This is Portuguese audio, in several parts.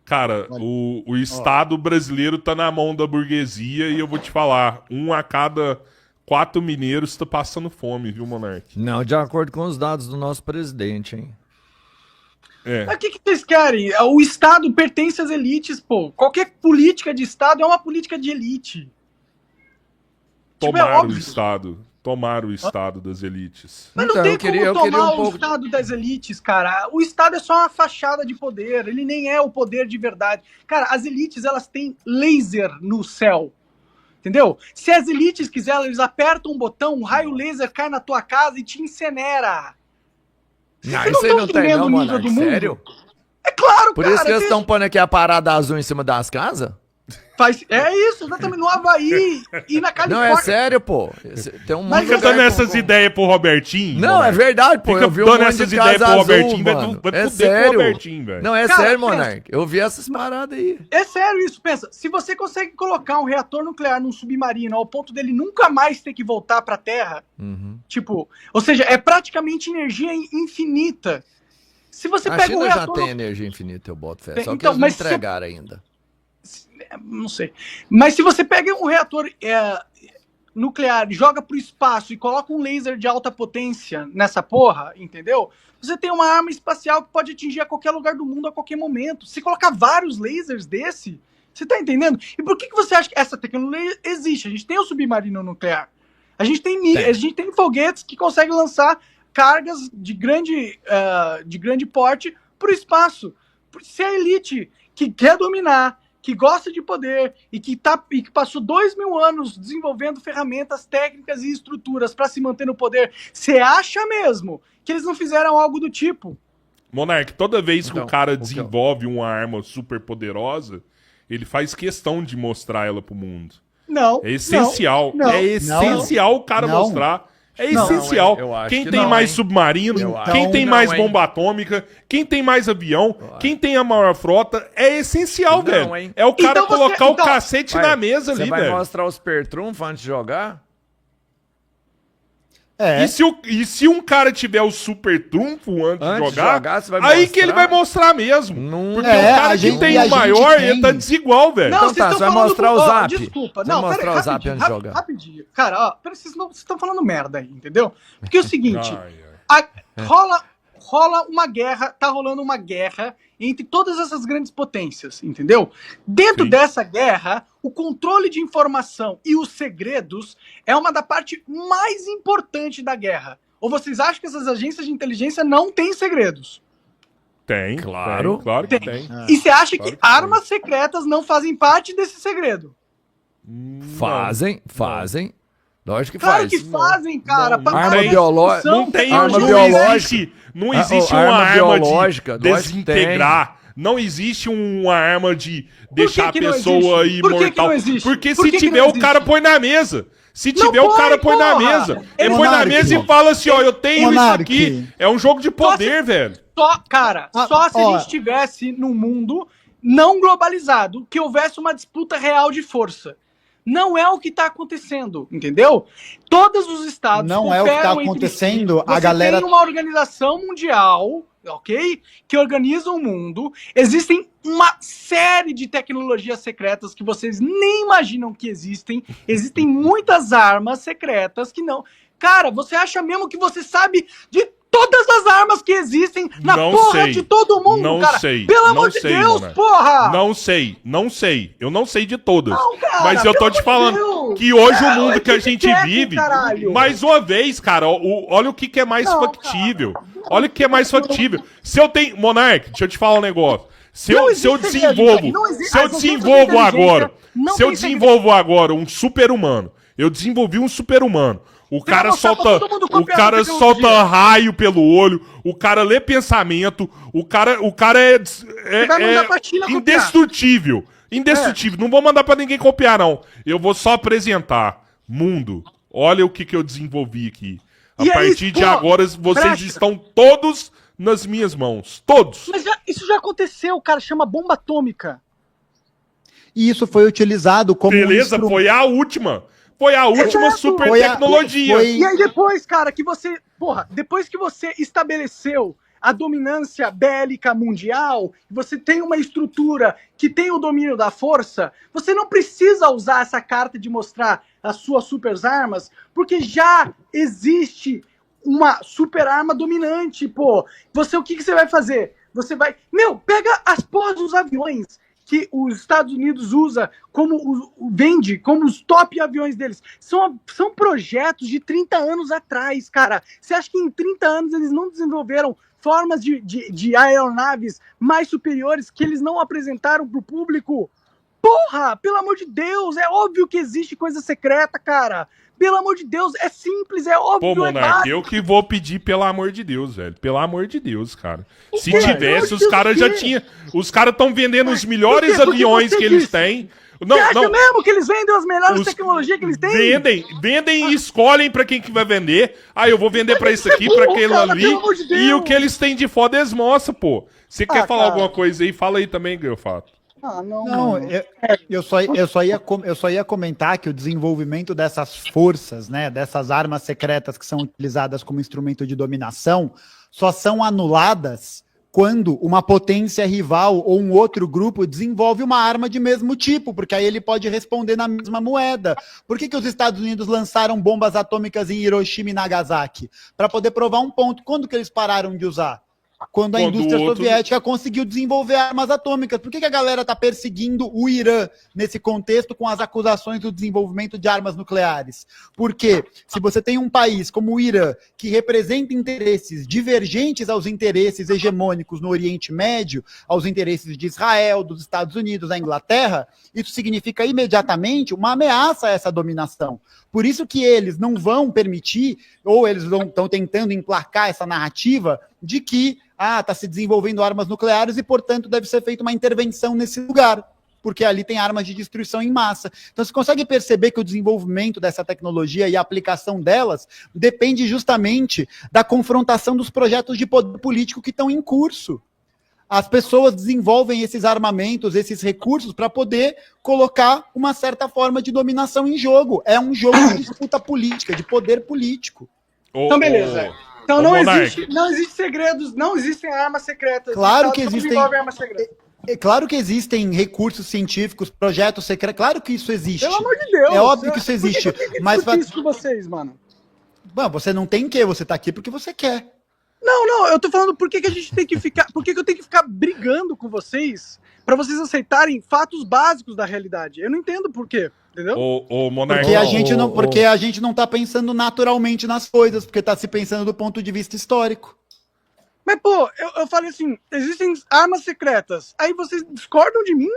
Cara, o Estado brasileiro tá na mão da burguesia e eu vou te falar, 1 a cada 4 mineiros tá passando fome, viu, Monark? Não, de acordo com os dados do nosso presidente, hein? Mas o que vocês querem? O Estado pertence às elites, pô. Qualquer política de Estado é uma política de elite. Tomaram o Estado. Tomaram o Estado das elites. Mas não tem como tomar o Estado das elites, cara. O Estado é só uma fachada de poder. Ele nem é o poder de verdade. Cara, as elites, elas têm laser no céu. Entendeu? Se as elites quiserem, eles apertam um botão, um raio laser cai na tua casa e te incinera. Não, isso aí não tem não, mano. Sério? É claro, Por isso que eles estão pondo aqui a parada azul em cima das casas? É isso, exatamente. No Havaí e na Califórnia. Não, é sério, pô. Tem um monte Fica dando essas ideias pro Robertinho. Não, é verdade, pô. Fica dando essas ideias pro Robertinho, vai fuder com o Robertinho, velho. Não, é sério, Monark. Eu vi essas paradas aí. É sério isso, pensa. Se você consegue colocar um reator nuclear num submarino ao ponto dele nunca mais ter que voltar pra Terra, tipo, ou seja, é praticamente energia infinita. Se você a pega China um reator... já tem energia infinita, eu boto fé. Só que então, eles não entregaram ainda. Não sei. Mas se você pega um reator nuclear, joga pro espaço e coloca um laser de alta potência nessa porra, entendeu? Você tem uma arma espacial que pode atingir a qualquer lugar do mundo a qualquer momento. Se colocar vários lasers desse, você tá entendendo? E por que você acha que essa tecnologia existe? A gente tem o submarino nuclear. A gente tem foguetes que conseguem lançar cargas de grande porte pro espaço. Se a elite que quer dominar, que gosta de poder e que passou 2000 anos desenvolvendo ferramentas técnicas e estruturas para se manter no poder, você acha mesmo que eles não fizeram algo do tipo? Monark, toda vez que o cara desenvolve uma arma super poderosa, ele faz questão de mostrar ela pro mundo. Não. É essencial. É essencial o cara mostrar. É essencial. Quem tem mais submarino, quem tem mais bomba atômica, quem tem mais avião, quem tem a maior frota, é essencial, velho. É o cara colocar o cacete na mesa ali, velho. Você vai mostrar os pertrunfos antes de jogar? E se um cara tiver o super trunfo antes de jogar aí que ele vai mostrar mesmo. Porque o cara que tem o maior, ele tá desigual, velho. Não, então você vai mostrar o zap. Desculpa, não, mostrar o zap antes de jogar. Rapidinho. Cara, ó, vocês estão falando merda aí, entendeu? Porque é o seguinte, rola uma guerra, tá rolando uma guerra entre todas essas grandes potências, entendeu? Dentro dessa guerra, o controle de informação e os segredos é uma da parte mais importante da guerra. Ou vocês acham que essas agências de inteligência não têm segredos? Tem, claro que tem. E você acha que armas secretas não fazem parte desse segredo? Fazem. Lógico que claro que fazem, cara. Arma biológica. Não existe uma arma de desintegrar. Não existe uma arma de deixar a pessoa imortal. Porque se tiver, o cara põe na mesa. Se tiver, o cara põe na mesa. Ele põe na mesa e fala assim, ó, eu tenho isso aqui. É um jogo de poder, velho. Só se a gente estivesse num mundo não globalizado, que houvesse uma disputa real de força. Não é o que está acontecendo, entendeu? Todos os estados não é o que está acontecendo. A galera tem uma organização mundial, ok? Que organiza o mundo. Existem uma série de tecnologias secretas que vocês nem imaginam que existem. Existem muitas armas secretas que não. Cara, você acha mesmo que você sabe de todas as armas que existem na porra de todo mundo, não cara? Sei. Pelo amor de Deus, mano. Porra! Não sei. Eu não sei de todas. Não, cara, mas eu tô te falando que hoje o mundo que a gente vive, mais uma vez, cara, olha o que é mais factível. Olha o que é mais factível. Se eu tenho... Monark, deixa eu te falar um negócio. Se eu desenvolvo agora um super-humano, eu desenvolvi um super-humano. O cara solta raio pelo olho, o cara lê pensamento, o cara é indestrutível. Indestrutível. Não vou mandar pra ninguém copiar, não. Eu vou só apresentar. Mundo, olha o que eu desenvolvi aqui. A partir de agora, vocês estão todos nas minhas mãos. Todos. Mas isso já aconteceu, cara. Chama bomba atômica. E isso foi utilizado como beleza, foi a última. Foi a última super tecnologia. E aí depois, cara, que você... Porra, depois que você estabeleceu a dominância bélica mundial, você tem uma estrutura que tem o domínio da força, você não precisa usar essa carta de mostrar as suas super armas, porque já existe uma super arma dominante, pô. O que você vai fazer? Você vai... pega as porras dos aviões que os Estados Unidos usa vende como os top aviões deles. São projetos de 30 anos atrás, cara. Você acha que em 30 anos eles não desenvolveram formas de aeronaves mais superiores que eles não apresentaram pro público? Porra, pelo amor de Deus, é óbvio que existe coisa secreta, cara. Pelo amor de Deus, é simples, é óbvio. Pô, Monark, eu que vou pedir pelo amor de Deus, velho. Pelo amor de Deus, cara. Se tivesse, os caras já tinham... Os caras estão vendendo os melhores aviões que eles têm. Você acha mesmo que eles vendem as melhores tecnologias que eles têm? Vendem e escolhem pra quem que vai vender. Ah, eu vou vender pra isso aqui, pra aquele ali. E o que eles têm de foda eles mostram, pô. Você quer falar alguma coisa aí? Fala aí também, Grifato. Não, eu só ia comentar que o desenvolvimento dessas forças, né, dessas armas secretas que são utilizadas como instrumento de dominação, só são anuladas quando uma potência rival ou um outro grupo desenvolve uma arma de mesmo tipo, porque aí ele pode responder na mesma moeda. Por que os Estados Unidos lançaram bombas atômicas em Hiroshima e Nagasaki? Para poder provar um ponto. Quando que eles pararam de usar? Quando a indústria soviética conseguiu desenvolver armas atômicas. Por que a galera está perseguindo o Irã nesse contexto com as acusações do desenvolvimento de armas nucleares? Porque se você tem um país como o Irã, que representa interesses divergentes aos interesses hegemônicos no Oriente Médio, aos interesses de Israel, dos Estados Unidos, da Inglaterra, isso significa imediatamente uma ameaça a essa dominação. Por isso que eles não vão permitir, ou eles estão tentando emplacar essa narrativa de que está se desenvolvendo armas nucleares e, portanto, deve ser feita uma intervenção nesse lugar, porque ali tem armas de destruição em massa. Então, você consegue perceber que o desenvolvimento dessa tecnologia e a aplicação delas depende justamente da confrontação dos projetos de poder político que estão em curso. As pessoas desenvolvem esses armamentos, esses recursos, para poder colocar uma certa forma de dominação em jogo. É um jogo de disputa política, de poder político. Então, beleza. Então não existe segredos, não existem armas secretas. Claro que existem. Claro que existem recursos científicos, projetos secretos. Claro que isso existe. Pelo amor de Deus. É óbvio que isso existe. Mas isso com vocês, mano. Bom, você não tem que, você tá aqui porque você quer. Não, eu tô falando por que a gente tem que ficar. Por que eu tenho que ficar brigando com vocês pra vocês aceitarem fatos básicos da realidade? Eu não entendo por quê. Entendeu? Porque a gente não tá pensando naturalmente nas coisas, porque tá se pensando do ponto de vista histórico. Mas, pô, eu falei assim, existem armas secretas. Aí vocês discordam de mim?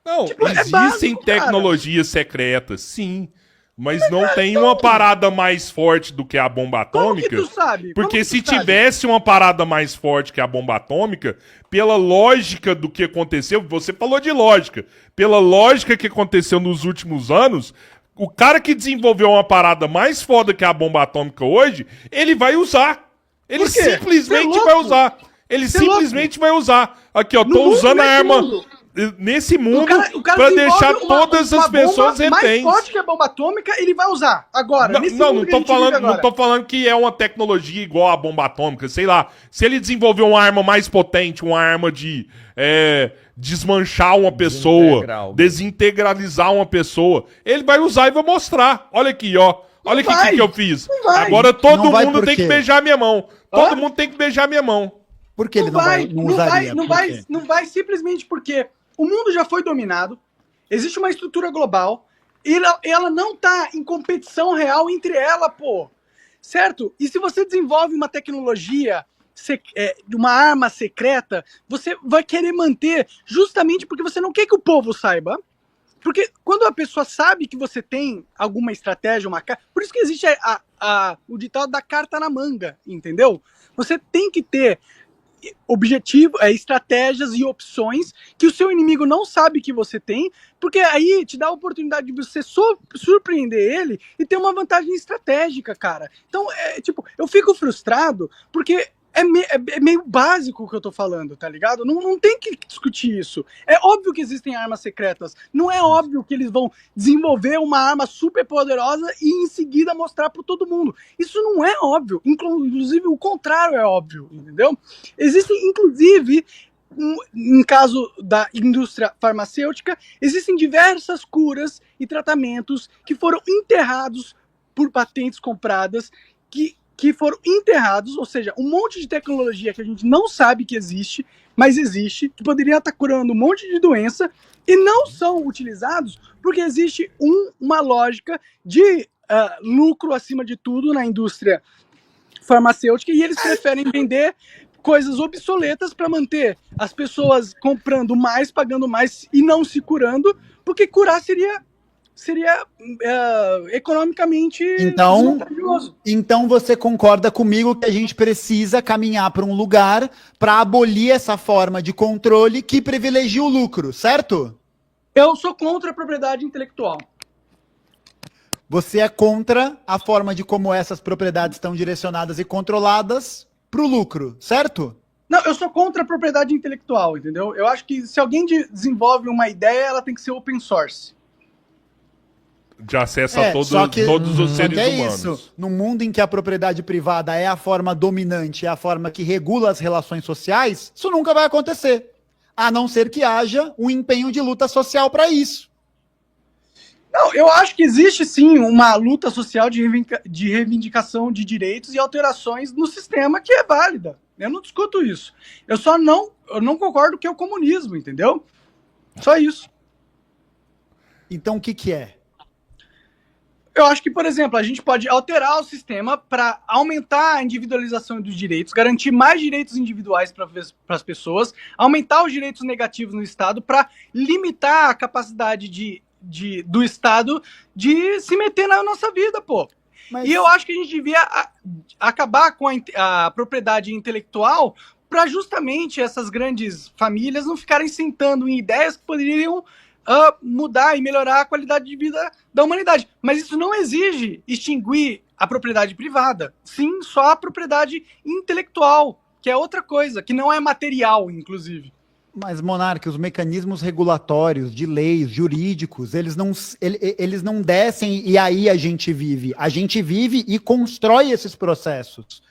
Não, existem tecnologias secretas, sim. Mas não tem uma parada mais forte do que a bomba atômica. Como que tu sabe? Porque se tivesse uma parada mais forte que a bomba atômica, pela lógica do que aconteceu, você falou de lógica, pela lógica que aconteceu nos últimos anos, o cara que desenvolveu uma parada mais foda que a bomba atômica hoje, ele vai usar. Ele simplesmente vai usar. Ele simplesmente vai usar. Aqui, ó, tô usando a arma... Nesse mundo, pra deixar todas as pessoas mais reféns. forte que a bomba atômica, ele vai usar agora. Não tô falando que é uma tecnologia igual a bomba atômica, sei lá. Se ele desenvolver uma arma mais potente, uma arma de desmanchar uma pessoa, desintegralizar uma pessoa, ele vai usar e vai mostrar. Olha aqui, ó. Olha o que eu fiz. Agora todo mundo tem que beijar minha mão. Todo mundo tem que beijar minha mão. Por que ele não usaria? Não vai simplesmente porque o mundo já foi dominado, existe uma estrutura global, e ela não tá em competição real entre ela, pô. Certo? E se você desenvolve uma tecnologia, uma arma secreta, você vai querer manter justamente porque você não quer que o povo saiba. Porque quando a pessoa sabe que você tem alguma estratégia, por isso que existe o ditado da carta na manga, entendeu? Você tem que ter estratégias e opções que o seu inimigo não sabe que você tem, porque aí te dá a oportunidade de você surpreender ele e ter uma vantagem estratégica, cara. Então, eu fico frustrado porque É meio básico o que eu tô falando, tá ligado? Não tem que discutir isso. É óbvio que existem armas secretas. Não é óbvio que eles vão desenvolver uma arma super poderosa e em seguida mostrar para todo mundo. Isso não é óbvio. Inclusive, o contrário é óbvio, entendeu? Existem, inclusive, em caso da indústria farmacêutica, existem diversas curas e tratamentos que foram enterrados por patentes compradas, que foram enterrados, ou seja, um monte de tecnologia que a gente não sabe que existe, mas existe, que poderia estar curando um monte de doença, e não são utilizados porque existe uma lógica de lucro acima de tudo na indústria farmacêutica, e eles preferem vender coisas obsoletas para manter as pessoas comprando mais, pagando mais e não se curando, porque curar seria economicamente então você concorda comigo que a gente precisa caminhar para um lugar para abolir essa forma de controle que privilegia o lucro, certo? Eu sou contra a propriedade intelectual. Você é contra a forma de como essas propriedades estão direcionadas e controladas para o lucro, certo? Não, eu sou contra a propriedade intelectual, entendeu? Eu acho que se alguém desenvolve uma ideia, ela tem que ser open source. De acesso a todos os seres humanos. Isso, no mundo em que a propriedade privada é a forma dominante, é a forma que regula as relações sociais, isso nunca vai acontecer. A não ser que haja um empenho de luta social para isso. Não, eu acho que existe sim uma luta social de reivindicação de direitos e alterações no sistema que é válida. Eu não discuto isso. Eu não concordo que é o comunismo, entendeu? Só isso. Então o que é? Eu acho que, por exemplo, a gente pode alterar o sistema para aumentar a individualização dos direitos, garantir mais direitos individuais para as pessoas, aumentar os direitos negativos no Estado para limitar a capacidade do Estado de se meter na nossa vida, pô. Mas... E eu acho que a gente devia acabar com a propriedade intelectual para justamente essas grandes famílias não ficarem sentando em ideias que poderiam mudar e melhorar a qualidade de vida da humanidade. Mas isso não exige extinguir a propriedade privada. Sim, só a propriedade intelectual, que é outra coisa, que não é material, inclusive. Mas, Monark, os mecanismos regulatórios, de leis, jurídicos, eles não descem e aí a gente vive. A gente vive e constrói esses processos.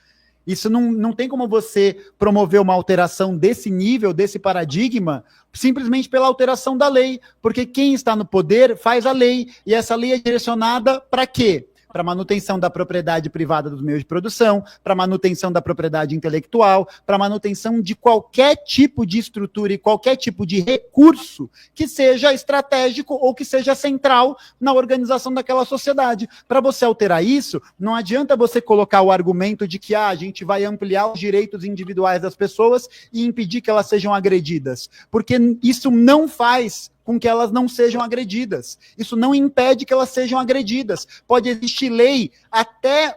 Isso não tem como você promover uma alteração desse nível, desse paradigma, simplesmente pela alteração da lei. Porque quem está no poder faz a lei. E essa lei é direcionada para quê? Para manutenção da propriedade privada dos meios de produção, para manutenção da propriedade intelectual, para manutenção de qualquer tipo de estrutura e qualquer tipo de recurso que seja estratégico ou que seja central na organização daquela sociedade. Para você alterar isso, não adianta você colocar o argumento de que a gente vai ampliar os direitos individuais das pessoas e impedir que elas sejam agredidas, porque isso não faz com que elas não sejam agredidas. Isso não impede que elas sejam agredidas. Pode existir lei até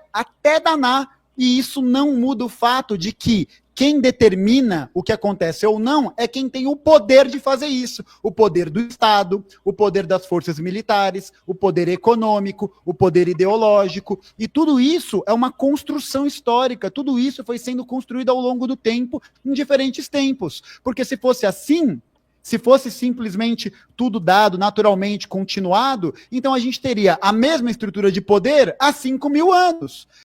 danar, e isso não muda o fato de que quem determina o que acontece ou não é quem tem o poder de fazer isso. O poder do Estado, o poder das forças militares, o poder econômico, o poder ideológico. E tudo isso é uma construção histórica. Tudo isso foi sendo construído ao longo do tempo, em diferentes tempos. Porque se fosse assim, se fosse simplesmente tudo dado naturalmente, continuado, então a gente teria a mesma estrutura de poder há 5.000 anos.